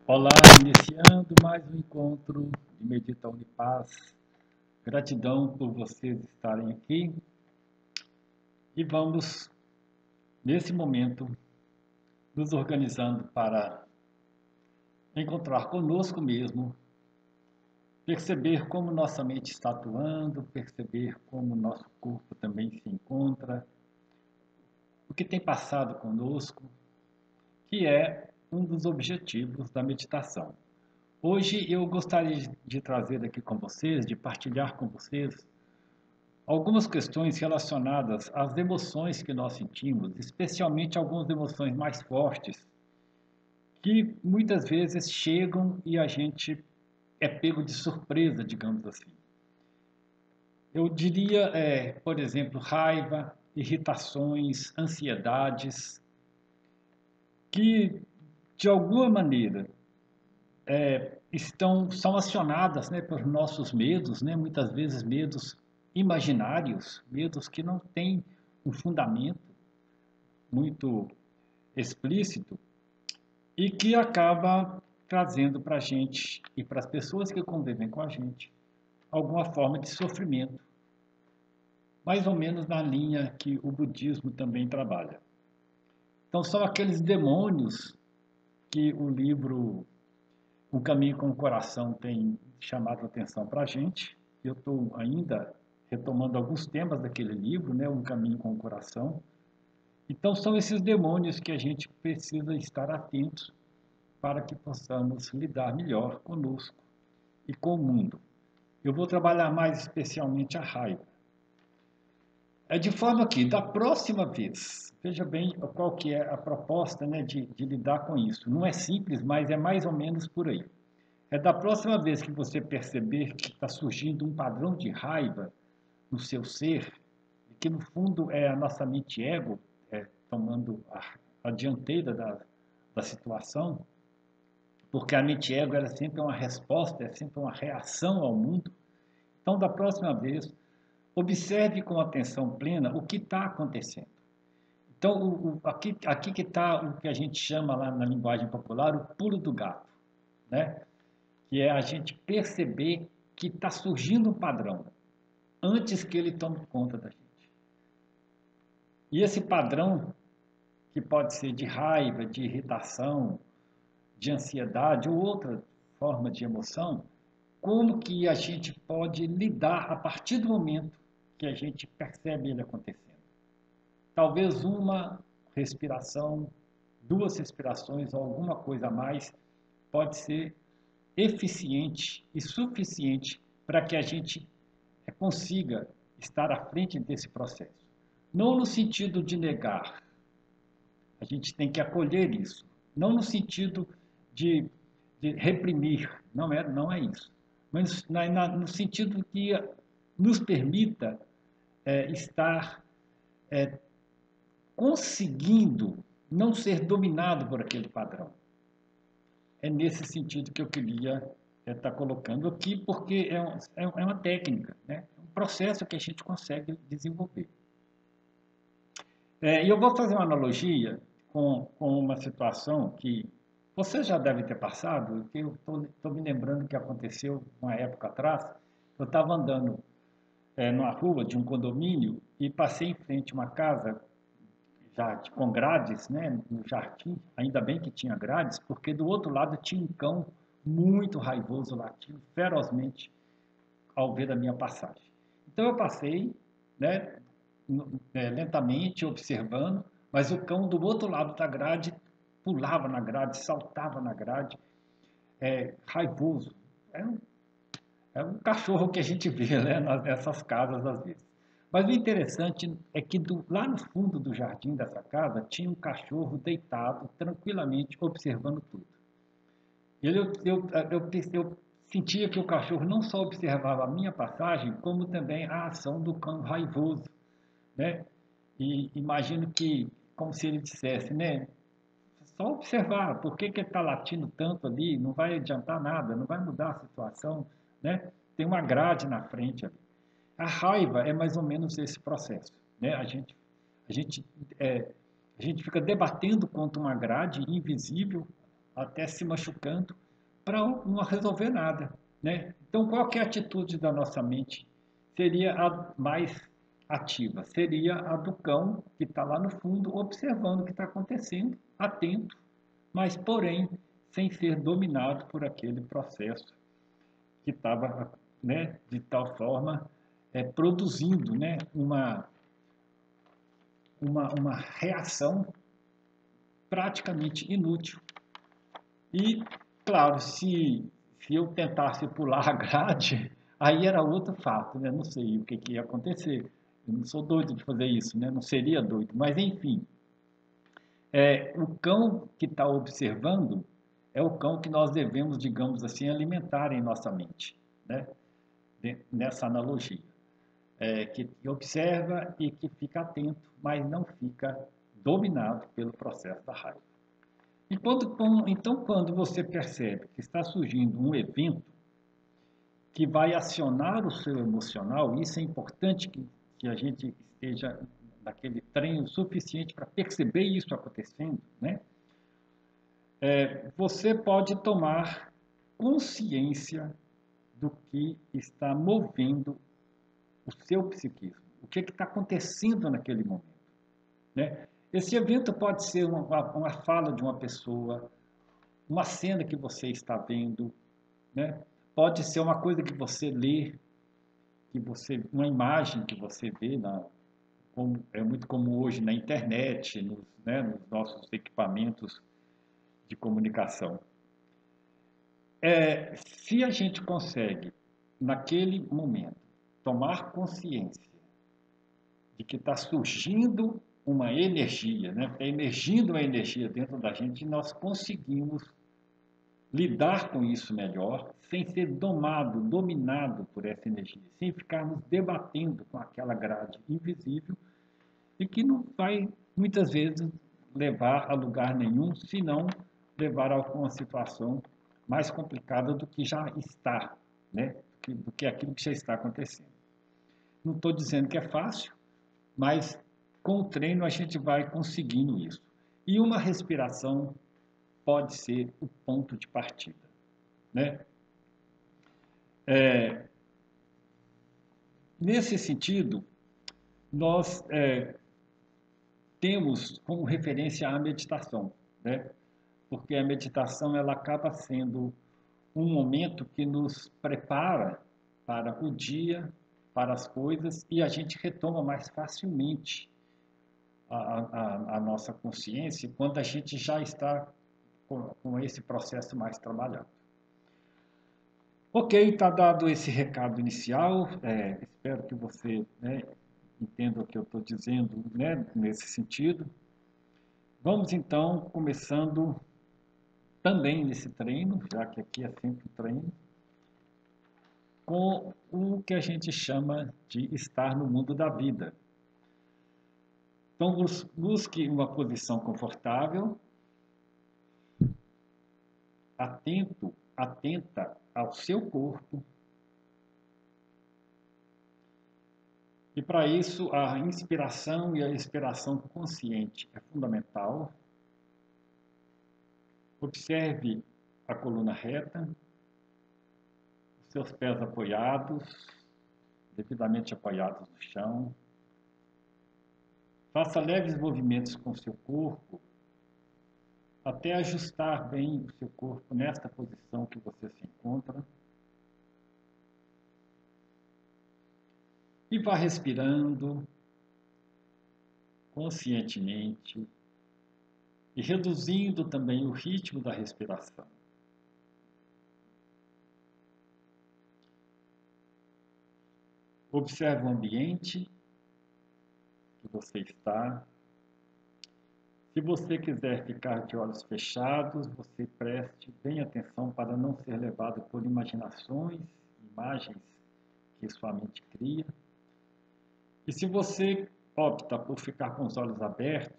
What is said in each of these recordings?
Olá, iniciando mais um encontro de Medita Unipaz. Gratidão por vocês estarem aqui e vamos, nesse momento, nos organizando para encontrar conosco mesmo, perceber como nossa mente está atuando, perceber como nosso corpo também se encontra, o que tem passado conosco, que é um dos objetivos da meditação. Hoje eu gostaria de trazer aqui com vocês, de partilhar com vocês algumas questões relacionadas às emoções que nós sentimos, especialmente algumas emoções mais fortes, que muitas vezes chegam e a gente é pego de surpresa, digamos assim. Eu diria, por exemplo, raiva, irritações, ansiedades, que de alguma maneira são acionadas, né, por nossos medos, né, muitas vezes medos imaginários, medos que não têm um fundamento muito explícito e que acaba trazendo para a gente e para as pessoas que convivem com a gente alguma forma de sofrimento, mais ou menos na linha que o budismo também trabalha. Então são aqueles demônios que o livro Um Caminho com o Coração tem chamado a atenção para a gente. Eu estou ainda retomando alguns temas daquele livro, né, Um Caminho com o Coração. Então são esses demônios que a gente precisa estar atentos para que possamos lidar melhor conosco e com o mundo. Eu vou trabalhar mais especialmente a raiva. É de forma que, da próxima vez, veja bem qual que é a proposta, né, de lidar com isso. Não é simples, mas é mais ou menos por aí. É da próxima vez que você perceber que está surgindo um padrão de raiva no seu ser, e que no fundo é a nossa mente ego tomando a dianteira da situação, porque a mente ego ela sempre é uma resposta, é sempre uma reação ao mundo. Então, da próxima vez, observe com atenção plena o que está acontecendo. Então, aqui que está o que a gente chama lá na linguagem popular o pulo do gato, né? Que é a gente perceber que está surgindo um padrão antes que ele tome conta da gente. E esse padrão, que pode ser de raiva, de irritação, de ansiedade ou outra forma de emoção, como que a gente pode lidar a partir do momento que a gente percebe ele acontecendo. Talvez uma respiração, duas respirações ou alguma coisa a mais pode ser eficiente e suficiente para que a gente consiga estar à frente desse processo. Não no sentido de negar, a gente tem que acolher isso. Não no sentido de, de reprimir, não é isso. Mas no sentido que nos permita estar conseguindo não ser dominado por aquele padrão. É nesse sentido que eu queria estar colocando aqui, porque é uma técnica, né? É um processo que a gente consegue desenvolver. E eu vou fazer uma analogia com uma situação que você já deve ter passado, que eu estou me lembrando que aconteceu uma época atrás. Eu estava andando numa rua de um condomínio e passei em frente a uma casa já com grades, né, no jardim. Ainda bem que tinha grades, porque do outro lado tinha um cão muito raivoso latindo ferozmente ao ver a minha passagem. Então eu passei, né, lentamente observando, mas o cão do outro lado da grade pulava na grade, saltava na grade, raivoso. É um cachorro que a gente vê, né, nessas casas às vezes. Mas o interessante é que lá no fundo do jardim dessa casa tinha um cachorro deitado tranquilamente observando tudo. Eu sentia que o cachorro não só observava a minha passagem, como também a ação do cão raivoso, né? E imagino que, como se ele dissesse, né? Só observar, por que está latindo tanto ali? Não vai adiantar nada, não vai mudar a situação, né? Tem uma grade na frente ali. A raiva é mais ou menos esse processo, né? A gente, é, a gente fica debatendo contra uma grade invisível até se machucando, para não resolver nada, né? Então, qual que é a atitude da nossa mente? Seria a mais ativa, seria a do cão que está lá no fundo, observando o que está acontecendo, atento, mas, porém, sem ser dominado por aquele processo que estava, né, de tal forma, produzindo, né, uma reação praticamente inútil. E, claro, se eu tentasse pular a grade, aí era outro fato, né? Não sei o que, que ia acontecer. Eu não sou doido de fazer isso, né? Não seria doido. Mas, enfim, o cão que está observando é o cão que nós devemos, digamos assim, alimentar em nossa mente, né? Nessa analogia. Que observa e que fica atento, mas não fica dominado pelo processo da raiva. Então, quando você percebe que está surgindo um evento que vai acionar o seu emocional, isso é importante que a gente esteja naquele treino suficiente para perceber isso acontecendo, né? Você pode tomar consciência do que está movendo o seu psiquismo, o que está acontecendo naquele momento, né? Esse evento pode ser uma fala de uma pessoa, uma cena que você está vendo, né? Pode ser uma coisa que você lê, uma imagem que você vê, é muito comum hoje na internet, né, nos nossos equipamentos de comunicação. Se a gente consegue, naquele momento, tomar consciência de que está surgindo uma energia, né? Está emergindo uma energia dentro da gente e nós conseguimos lidar com isso melhor, sem ser dominado por essa energia, sem ficarmos debatendo com aquela grade invisível e que não vai, muitas vezes, levar a lugar nenhum, senão levar a uma situação mais complicada do que já está, né? Do que aquilo que já está acontecendo. Não estou dizendo que é fácil, mas com o treino a gente vai conseguindo isso. E uma respiração pode ser o ponto de partida, né? Nesse sentido, nós temos como referência a meditação, né? Porque a meditação ela acaba sendo um momento que nos prepara para o dia, para as coisas, e a gente retoma mais facilmente a nossa consciência quando a gente já está com esse processo mais trabalhado. Ok, está dado esse recado inicial. Espero que você, né, entenda o que eu estou dizendo, né, nesse sentido. Vamos então começando também nesse treino, já que aqui é sempre treino, com o que a gente chama de estar no mundo da vida. Então, busque uma posição confortável, atenta ao seu corpo. E para isso, a inspiração e a expiração consciente é fundamental. Observe a coluna reta, seus pés apoiados, devidamente apoiados no chão. Faça leves movimentos com o seu corpo, até ajustar bem o seu corpo nesta posição que você se encontra. E vá respirando conscientemente e reduzindo também o ritmo da respiração. Observe o ambiente que você está. Se você quiser ficar de olhos fechados, você preste bem atenção para não ser levado por imaginações, imagens que sua mente cria. E se você opta por ficar com os olhos abertos,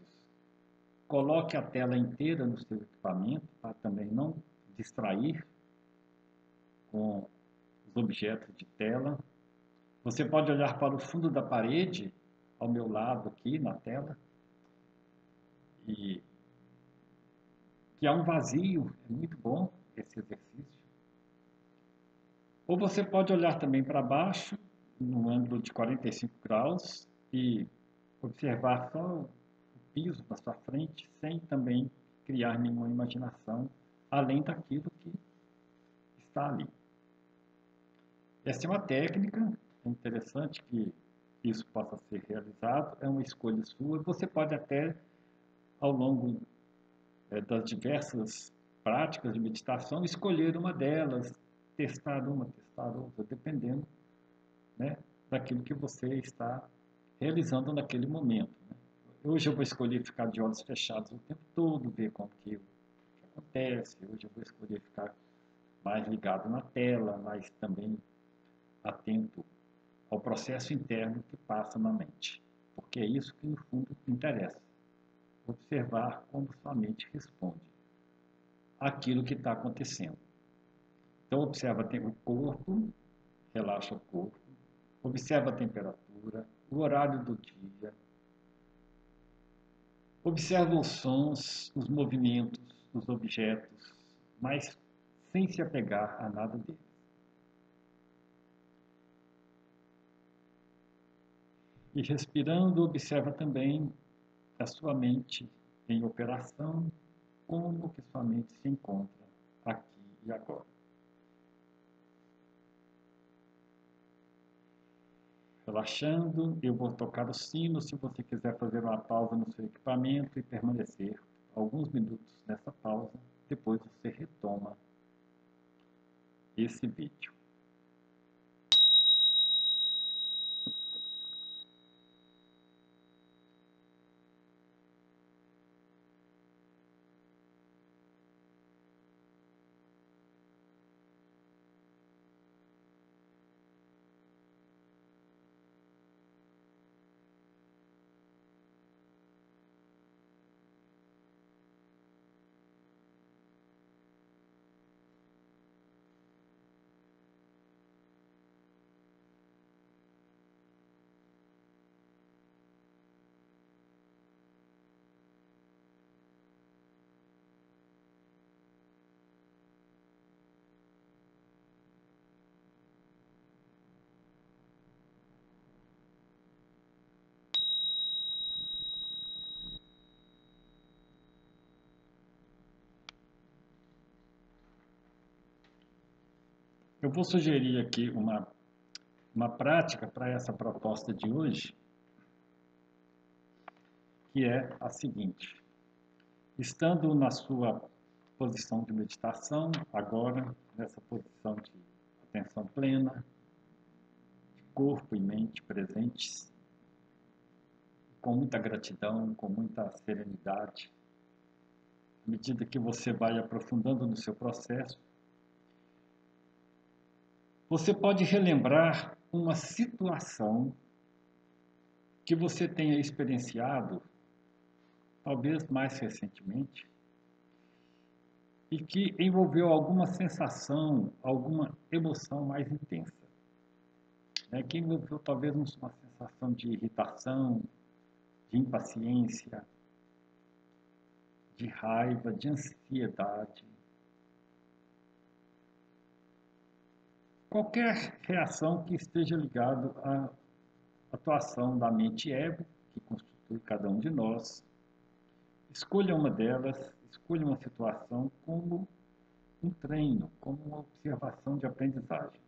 coloque a tela inteira no seu equipamento para também não distrair com os objetos de tela. Você pode olhar para o fundo da parede, ao meu lado aqui na tela, e Se há um vazio, é muito bom esse exercício. Ou você pode olhar também para baixo, no ângulo de 45 graus, e observar só o piso na sua frente, sem também criar nenhuma imaginação, além daquilo que está ali. Essa é uma técnica, é interessante que isso possa ser realizado, é uma escolha sua. Você pode até, ao longo das diversas práticas de meditação, escolher uma delas, testar uma, testar outra, dependendo, né, daquilo que você está realizando naquele momento. Né? Hoje eu vou escolher ficar de olhos fechados o tempo todo, ver como que acontece. Hoje eu vou escolher ficar mais ligado na tela, mas também atento ao processo interno que passa na mente. Porque é isso que, no fundo, interessa. Observar como sua mente responde àquilo que está acontecendo. Então, observa o corpo, relaxa o corpo, observa a temperatura, o horário do dia, observa os sons, os movimentos, os objetos, mas sem se apegar a nada deles. E respirando, observa também a sua mente em operação, como que sua mente se encontra aqui e agora. Relaxando, eu vou tocar o sino se você quiser fazer uma pausa no seu equipamento e permanecer alguns minutos nessa pausa, depois você retoma esse vídeo. Eu vou sugerir aqui uma prática para essa proposta de hoje, que é a seguinte. Estando na sua posição de meditação, agora, nessa posição de atenção plena, de corpo e mente presentes, com muita gratidão, com muita serenidade, à medida que você vai aprofundando no seu processo, você pode relembrar uma situação que você tenha experienciado, talvez mais recentemente, e que envolveu alguma sensação, alguma emoção mais intensa. Né? Que envolveu talvez uma sensação de irritação, de impaciência, de raiva, de ansiedade. Qualquer reação que esteja ligada à atuação da mente ego, que constitui cada um de nós, escolha uma delas, escolha uma situação como um treino, como uma observação de aprendizagem.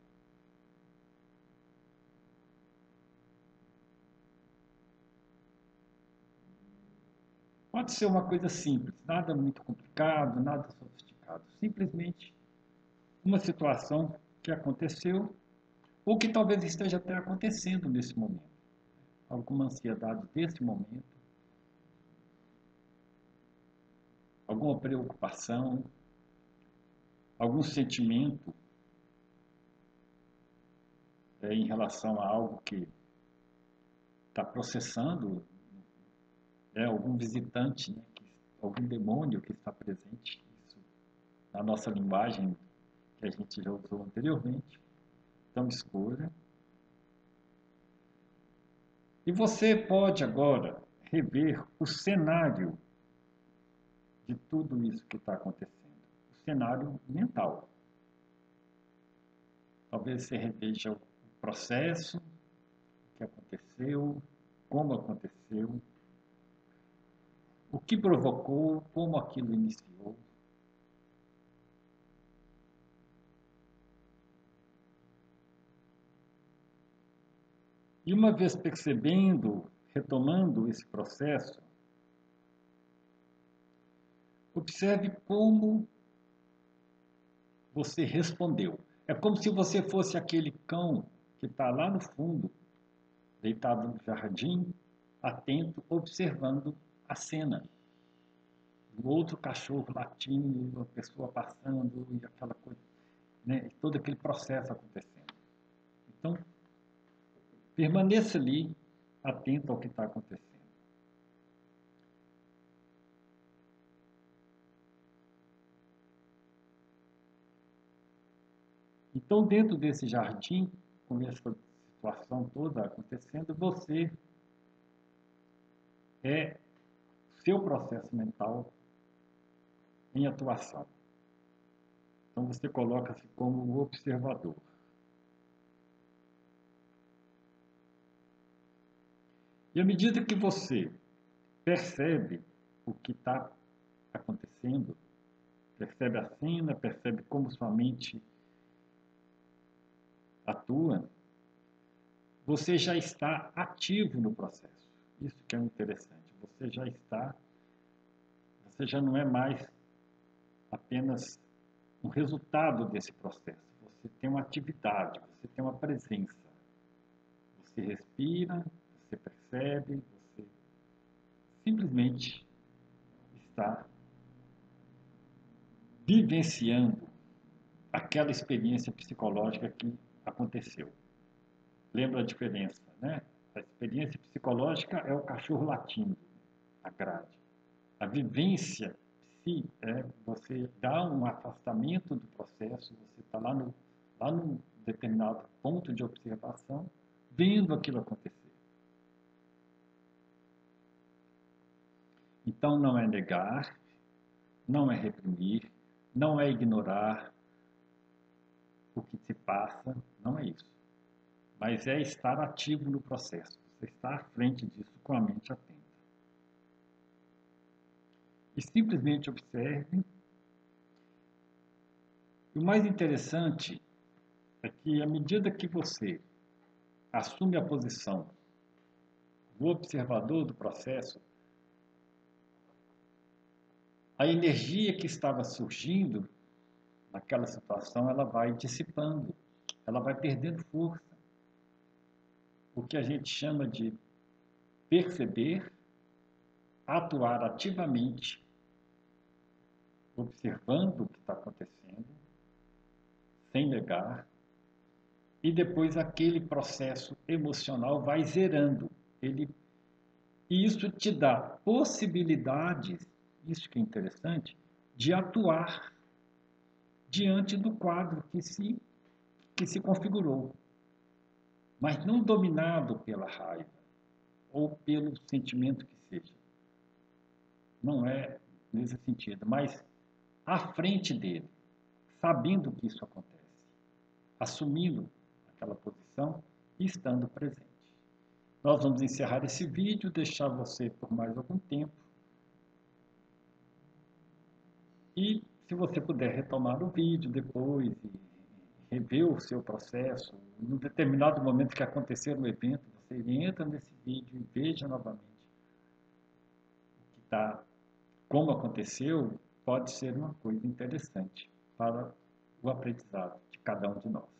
Pode ser uma coisa simples, nada muito complicado, nada sofisticado. Simplesmente uma situação que aconteceu ou que talvez esteja até acontecendo nesse momento. Alguma ansiedade desse momento, alguma preocupação, algum sentimento em relação a algo que está processando, algum visitante, né, algum demônio que está presente, isso, na nossa linguagem que a gente já usou anteriormente. Então, escolha. E você pode agora rever o cenário de tudo isso que está acontecendo. O cenário mental. Talvez você reveja o processo, o que aconteceu, como aconteceu, o que provocou, como aquilo iniciou. E uma vez percebendo, retomando esse processo, observe como você respondeu. É como se você fosse aquele cão que está lá no fundo, deitado no jardim, atento, observando a cena. O outro cachorro latindo, a pessoa passando e aquela coisa, né? Todo aquele processo acontecendo. Então, permaneça ali, atento ao que está acontecendo. Então, dentro desse jardim, com essa situação toda acontecendo, você é seu processo mental em atuação. Então, você coloca-se como o observador. E à medida que você percebe o que está acontecendo, percebe a cena, percebe como sua mente atua, você já está ativo no processo. Isso que é interessante. Você já não é mais apenas um resultado desse processo. Você tem uma atividade, você tem uma presença. Você respira, você percebe, você simplesmente está vivenciando aquela experiência psicológica que aconteceu. Lembra a diferença, né? A experiência psicológica é o cachorro latindo na grade. A vivência é você dá um afastamento do processo, você está lá num determinado ponto de observação, vendo aquilo acontecer. Então não é negar, não é reprimir, não é ignorar o que se passa, não é isso. Mas é estar ativo no processo, você está à frente disso com a mente atenta. E simplesmente observe. E o mais interessante é que, à medida que você assume a posição do observador do processo, a energia que estava surgindo naquela situação, ela vai dissipando, ela vai perdendo força. O que a gente chama de perceber, atuar ativamente, observando o que está acontecendo, sem negar, e depois aquele processo emocional vai zerando. E isso te dá possibilidades, isso que é interessante, de atuar diante do quadro que se configurou, mas não dominado pela raiva ou pelo sentimento que seja. Não é nesse sentido, mas à frente dele, sabendo que isso acontece, assumindo aquela posição e estando presente. Nós vamos encerrar esse vídeo, deixar você por mais algum tempo. E se você puder retomar o vídeo depois e rever o seu processo, em um determinado momento que acontecer no evento, você entra nesse vídeo e veja novamente o que está, como aconteceu, pode ser uma coisa interessante para o aprendizado de cada um de nós.